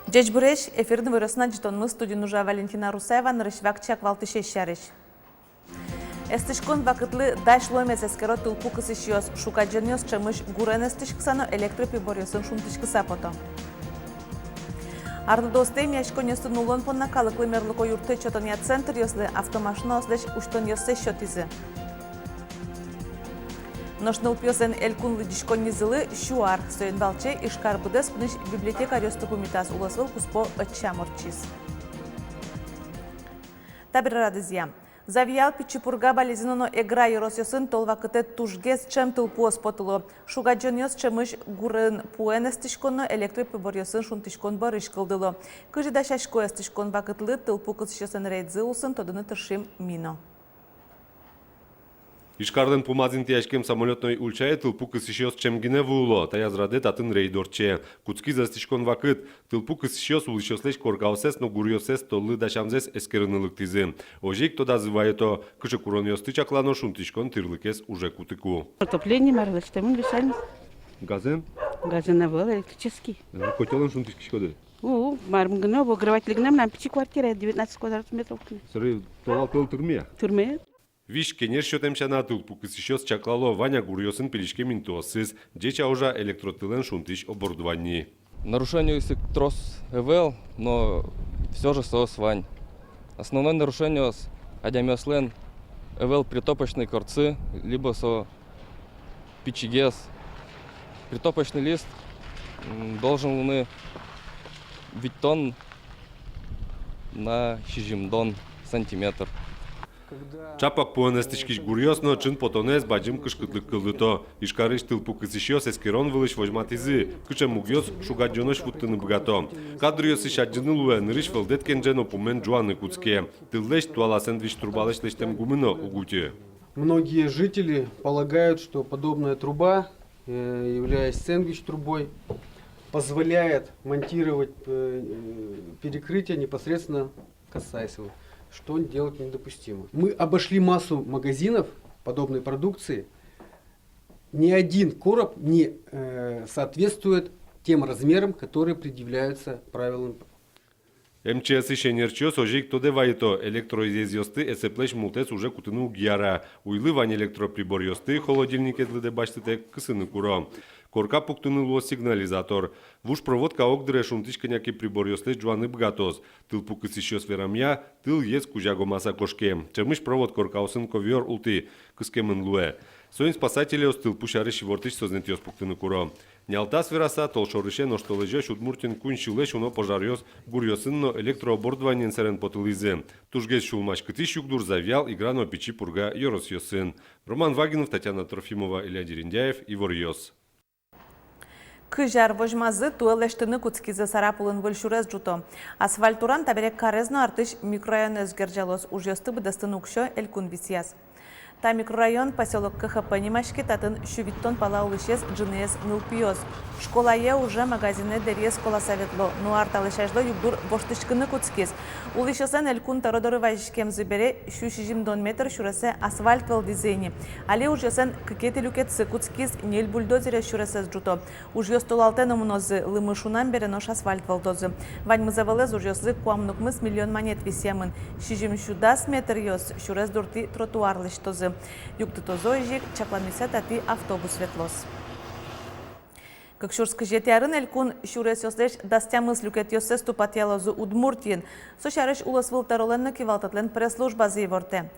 Джеч буреш, эфирдің вырысына житонмыз студия Валентина Русаева нарышвакчак валтыше шарыш. Эстишкон вакытлы дашлоймес эскеро тылпу кысышиос, шукадженьос чамыш гурен эстишксано электроприборьосын шунтышкыса пото. Ардодостей мяшконьосы нулон понна калыклы мерлыко юрты чотония центр йослы автомашина ослеш уштон йосе счетизы. Ношныл пьесен элькун лыдишкон низылы шуар, стоен балче ишкар будес пныш библиотека рёстыку митас уласвыл куспо отчаморчиз. Табир радызья. Завиял пичипурга болезиноно эгра еросьосын толвакыте тужгес чем тылпуос потыло. Шугаджоньос чемыш гурын пуэнестишконно электроприборьосын шунтишкон барыш кылдыло. Кыжида шашкоестишкон вакытлы тылпу кысышосын рейдзы усын тодыны тыршим мино. Ишкарден помазин тяжкем самолетной ульчае тылпу кысышиос чемгине вуло, та язраде татын рейдорче. Куцки застишкон вакыт, тылпу кысышиос улышослеш коргаусес, но гурьосес толы дашамзес эскерынылык тизы. Ожик то дазываето, кышы курониос тычаклано шунтишкон тырлыкес уже кутыку. Отопление марлыш, темын вешальник. Газен? Газен был электрический. Котелын шунтишкишкоды? Мармгно, обогреватель нам пяти квартира, 19 квадратных метров. Сыры толал тыл тырмия? Турме. Виш кенер шотемшана тылпу кысышиос чаклало Ваня гурьосын пилишке минтуосыз, джеча уже электротылен шунтиш оборудовании. Нарушение если трос ЭВЛ, но все же соос Вань. Основное нарушение адямеслен ЭВЛ притопочные корцы, либо со пичигес. Притопочный лист должен виттон на щижимдон сантиметр. Чапак поанестичкиш гурьосно, чин потонес баджим кышкытлык кылдыто. Ишкарыш тылпу кысышиос эскерон вылыш вожматизы, кыча мугьос шугаджонош футтыны бгато. Кадрыос ишаджыны луэ нырыш вылдеткен джено пумен джуаны куцке. Тыллеш туала сэндвич турбалеш лештем гумыно угути. Многие жители полагают, что подобная труба, являясь сэндвич-трубой, позволяет монтировать перекрытие непосредственно касаясь его, что делать недопустимо. Мы обошли массу магазинов подобной продукции. Ни один короб не соответствует тем размерам, которые предъявляются правилам. МЧС ишенерчиос ожик то деваито электроизезиосты эсеплеш мултес уже кутыну гьяра. Уйлы вань электроприборьосты холодильник эдлыде баштыте кысыны куро. Корка пуктынылуо сигнализатор. Вуш проводка огдре шунтишканяки приборьосты джуаны бгатос. Тыл пукысишиос верамья, тыл ес кужаго маса кошке. Чемыш провод коркаусын ковьор улты, кыскемын луэ. Соин спасателиос тыл пушары шивортыш сознетиос пуктыны куро. Нялтас вераса толшорыше ноштолежеш удмуртин куншилеш уно пожарьос гурьосынно электрооборудованиен серен потылизе. Тужгес шулмаш кытыш югдур завял играно пичи пурга Йоросьосын. Роман Вагинов, Татьяна Трофимова, Илья Дерендяев, Ивор Йос. Кыжар вожмазы туэлештыны куцкизы сарапулын выльшурез жуто. Асфальтуран таберек карезно артыш микрорайон өзгерджалос ужёсты быдастын укшо элькун висияс. Та микрорайон поселок КХП Немашки татын шувиттон пала улышез джинез нылпиоз. Школае уже магазине дерез кола советло. Нуар талышажло югдур боштышкыны куцкиз. Улышезен элькун тародоры вайшкем зыбере шушижимдон метр шуресе асфальт вел дизайни. Але ужесен кыкети люкетсы куцкиз нель бульдозере шуресез жуто. Ужёс толалте номунозы лымышунан беренош асфальт велдозы. Вань мызавелез ужёслы куамнукмыз миллион монет висемын. Шижим шудас метр йос шурес дурти тротуар лыштозы. Югдыто зойжик чакланмися тати автобус ветлос. Как шурск жетярын элькун шурес йослеш дастямыз люкет йосе ступатялозу удмуртин. Сошарыш улас вылтароленны кивалтатлен пресс-служба зейворте.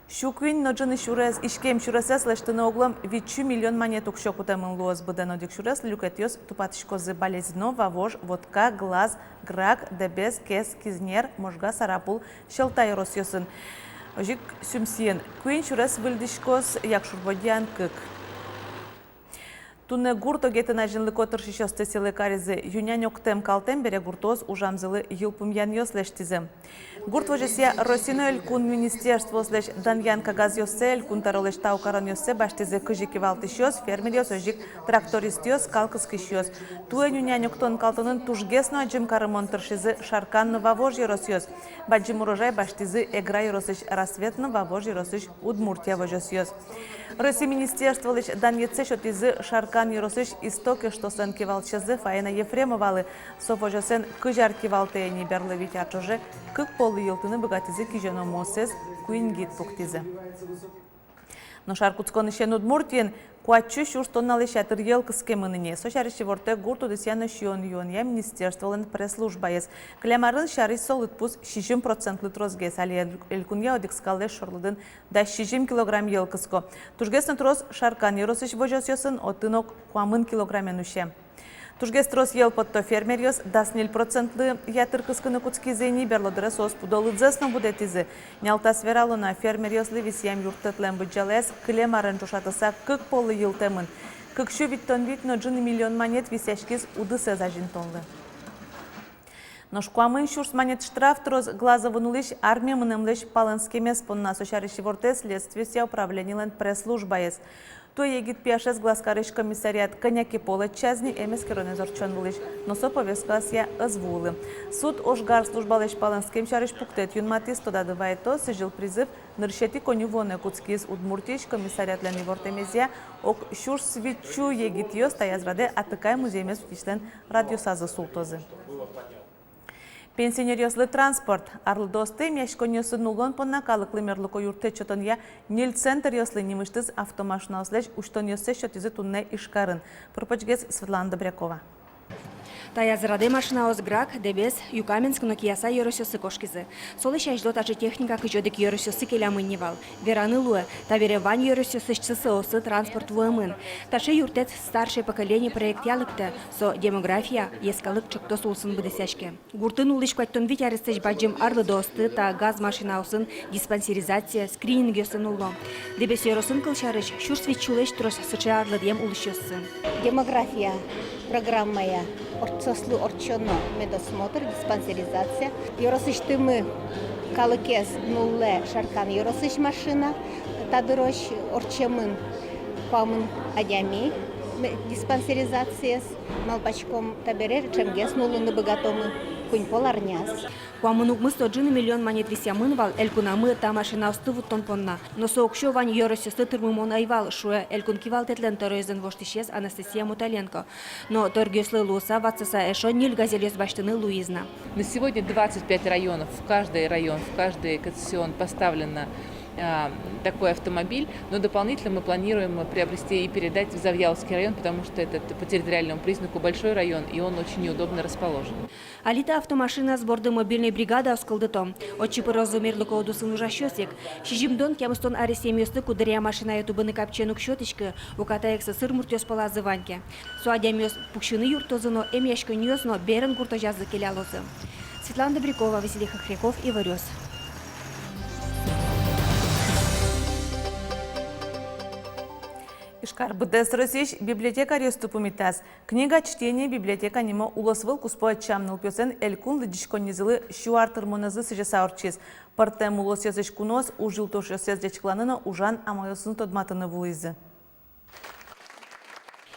Шуквин ноджыны шурес ишкем шуресес лештыны оглом 2 миллион монет укшокутамын луос быденодик шурес люкет йос тупатышкозы болезно, вавож, водка, глаз, грак, дебес, кес, кизнер, можга, сарапул, шелтай рос йосын. Ожик сюмсиен. Куин шурес выльдишкос якшурбодян кык. Туне гурто гетена жинлыко тыршишосты силы каризы юнянь октем калтем бере гуртоз ужамзылы юлпум ян йослештизы. Гурт вожесе Росино элькун министерство слеш даньян кагаз йосе элькун таролеш таукаран йосе баштизы кыжики валтышьос, фермер йос, ожик тракторист йос, калкыскыш йос. Туэн юнянь октон калтынын тужгесно аджим карымон тыршизы шарканны вавож йорос йос. Баджим урожай баштизы эгра йоросыш рассветны вавож йоросыш Удмуртия вожос йос. Россия министерство леш даньеце шотизы шаркан Шаркан Еросыш истоки, что сын кивалчезы Фаина Ефремовалы, софожесен кыжар кивалтые не берловить ачоже, кык полы елтыны богатизы кижено мосез, куингит пуктизы. Но Шаркутскон еще Удмуртиен, куачу шурстонналы шатыр елкыске мыныне. Сошарищи ворте гурту десяно шион я министерстволен пресс-служба ес. Клямарын шары солыт пус 60% трозгес, али элькунья одекскалле шорлыдын да 60 килограмм елкыско. Тужгесны троз Шаркан Еросыш вожосьосын отынок куамын килограммен уще. Тужгес трос ел подто фермерьос даснил процентлы ятыр кыскыны куцкизени берлодыра сос пудолыдзесно будетизы. Нялтас вералуна фермерьос ливисьям юртетлен бюджалес клемарын жушатыса кык полы елтемын. Кыкшу виттон вит но джины миллион монет висяшкиз удысе зажинтонлы. Но шкуамын шурс монет штраф троз глазовынулыш армия мынымлыш палынскемес понна сошарищи ворте следствия управлениялен пресс-служба ес. То егит пешес глазкарыш комиссариат коняки пола чазни эмес керонезор чонвылыш, но со повесткасия озвулы. Суд ошгар службалыш палынскем шарыш пуктет юнматис тода дывайто сыжил призыв ныршети конювоне куцкиз удмуртиш комиссариат лени вортемезия ок шурс свечу егит йос таязраде атыкай музеймес утичлен радиосазы султозы. Пенсионерьослы транспорт. Арлдосты мяшконьосы нулон понна калыклы мерлыко юрте чотонья нил центр йослы немыштыз автомашина ослеж уштоньосы шотизы тунне ишкарын. Пропочгез Светлана Добрякова. Таязраде машина озграк, дебес, Юкаменск, но кияса еросёсы кошкизы. Солы шайждо тажы техника кыжодык еросёсы келямынневал. Вераны луэ, таверевань еросёсы шцысоосы транспорт вуэмын. Таши юртец старшее поколение проектялыкты, со демография ескалык чыктос улсын быдысяшке. Гуртын улыш кваттон вить арыстыш баджым арлы досты та газ машина усын диспансеризация, скрининг ёсын улло. Дебес еросын кылшарыш, шурсвит чулеш трос сычы арлы дем улышёсы. Демография программая. Сослу орчоно медосмотр, диспансеризация. Еросыш мы калыкес нулле Шаркан Еросыш машина. Тадырош орчемын куамын адями диспансеризация. Малпачком таберер чемгес нуллыны богатомы кунь поларняс. Куамынук мы 100 миллион монет висямын вал, элькунамы та машина устывут тон понна. Но соокшо вань еросёсы тырмымон айвал, шуэ элькун кивал тетлен торойзен воштишез Анастасия Муталенко. Но торгёслы луса ватсаса эшо ниль газелёс баштыны Луизна. На сегодня 25 районов, в каждый район, в каждый кассацион поставлено такой автомобиль, но дополнительно мы планируем приобрести и передать в Завьяловский район, потому что это по территориальному признаку большой район, и он очень неудобно расположен. Алита автомашина с борда мобильной бригады осколдытом. Отчипы разумерлыко одусын ужащосик. Шижимдон кемыстон аресемиосты кудыря машина ютубыны капченук щеточка, укатаекса сыр муртёс палазы ваньке. Суадямёс пукшины юртозыно, эмяшконьёсно берен гуртожазы келялозы. Светлана Добрякова, Василий Хохряков и Варёс. Ишкар бдес Российш библиотека реступумитас. Книга чтения библиотека немо улосвыл куспоет чамныл пёсен элькун лыдишконнизылы шуартыр моназы сыжесаурчиз. Партем улосезыш кунос ужил тошёсез дечкланыны ужан амайосын тодматыны вулызы.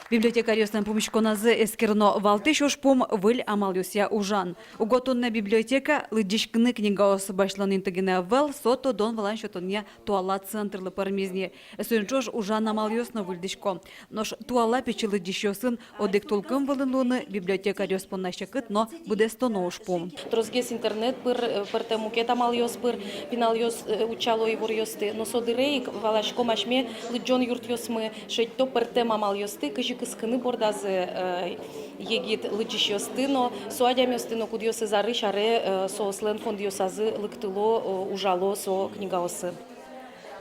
Библиотекарёстан помещконазы эскерно валты шошпом выль амалюсия ужан. Уготонная библиотека лыдишкны книга ос башланын тыгыне вел сото дон валан шотонья туала центрлы пармизни. Эсөнчош ужан амалюсна выльдишко. Нош туала печи лыдишёсын одек толкым вылын луны библиотекарёс поннащакыт, но буде стоно ошпом. Трозгес интернет пыр темукет амалюс пыр пиналюс учало и вурьёсты. Но содырейк валашко машме лыджон юртьёсмы шейтто пыр тем амалюсты кыскыны бордазы егит лыджищёсты, но суадямёсты, но кудьёсы зары шаре сослен фондьёсазы лыктыло ужало со книгаосы.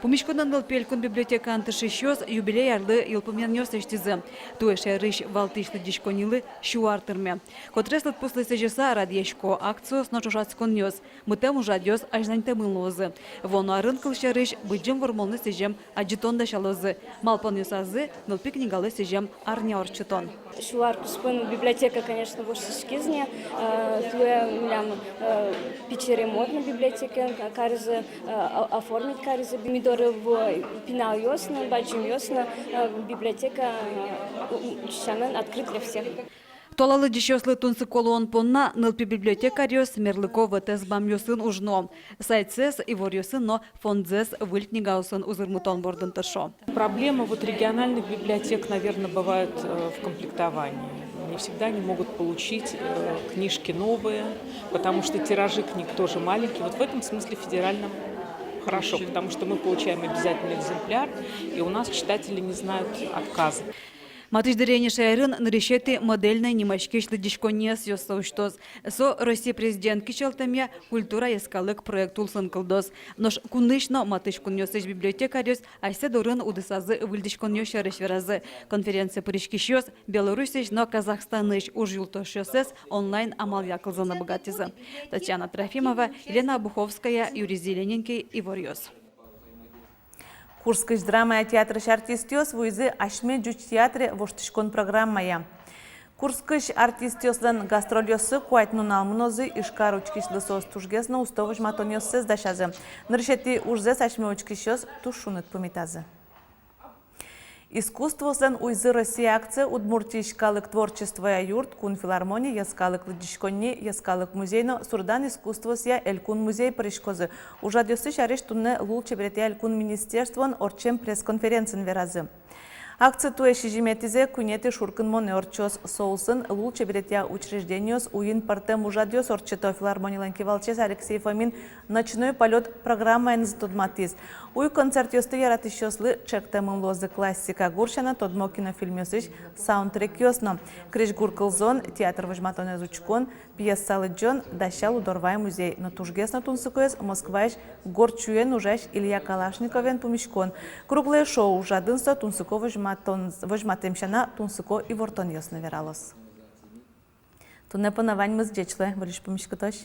Помещконан был пелькун библиотека антышищёс юбилей арлы елпомянёс эштизы. Туэше рыш валтыш лыдишконилы шуартырме. Котреслат после сежеса радьешко акцию сночушатскон нёс. Мытем ужадёс ажнантемын лозы. Воно арынкылшы рыш быджым вормолны сежем аджитон шалозы. Малпон ёсазы нылпи книгалы сежем арня орчытон. Шуаркуспын библиотека, конечно, в Ошишкизне. Туэ милям пичеремонтна библиотека, каризы оформить каризы. Мидоры в пинал ёсна, баджим ёсна, библиотека шамен открыт для всех. Птолалы дешёслы тунсы колон понна нылпи библиотекариос мерлыкова тезбам ёсын ужно. Сайтсес и ворьёсын, но фондзес выльтнигаусын узырмутон бордын тышо. Проблема региональных библиотек, наверное, бывает в комплектовании. Не всегда они могут получить книжки новые, потому что тиражи книг тоже маленькие. В этом смысле федеральным хорошо, потому что мы получаем обязательный экземпляр, и у нас читатели не знают отказа. Матыш дырени шайрын нарешеты модельной немашкешлы дишконес ёсауштоз. Со Россия президент кичалтамя культура яскалык проект улсын кылдос. Нож кунышно матыш кунёсыш библиотекарёс, айсе дурын удысазы выльдишкон ёшарыш веразы. Конференция пырышкишёс, Беларусич, но Казахстаныш уж юлтошёсес онлайн амал якылзана богатизы. Татьяна Трофимова, Елена Обуховская, Юрий Зелененький и Ворьёс. Курскыш драма театры артистиос вуйзы ашме жуч театре воштышкон программая. Курскыш артистиослан гастролёсы куайтнун алмнозы ишкар учкишлы сос тужгезно устовыш матонёсыз дашазы. Ныршети ужзес ашме учкишёс тушуныт пумитазы. Искусство слен уйзы Россия акция удмуртийскалык творчество я юрт кун филармония яскалык лыдишконни яскалык музейно сурдан искусство сия элькун музей пришкозы. Ужадёсы шариш тунне лул чебрети элькун министерствон орчем пресс-конференцин веразы. Акция туе шижиметизе кунети шуркын моне орчос соусын лул чебретя учреждениос уин партем ужадёс орчето филармониялан кивалчес Алексей Фомин ночной полет программа энзитудматиз. Уй концерт ёсты яратышёслы чектемым лозы классика гуршана тодмо кинофильмёсыш саундтрек ёсно. Криш гуркылзон театр выжматон изучкон пьесалы джон дащал удорвай музей. Но тужгесно тунсыкоез Москваиш горчуен ужаш Илья Калашниковен пумишкон. Круглое шоу жадынство тунсыко выжматемшана тунсыко и вортон ёсно вералос. Тунне понавань мыз джечле, вылиш пумишкотош.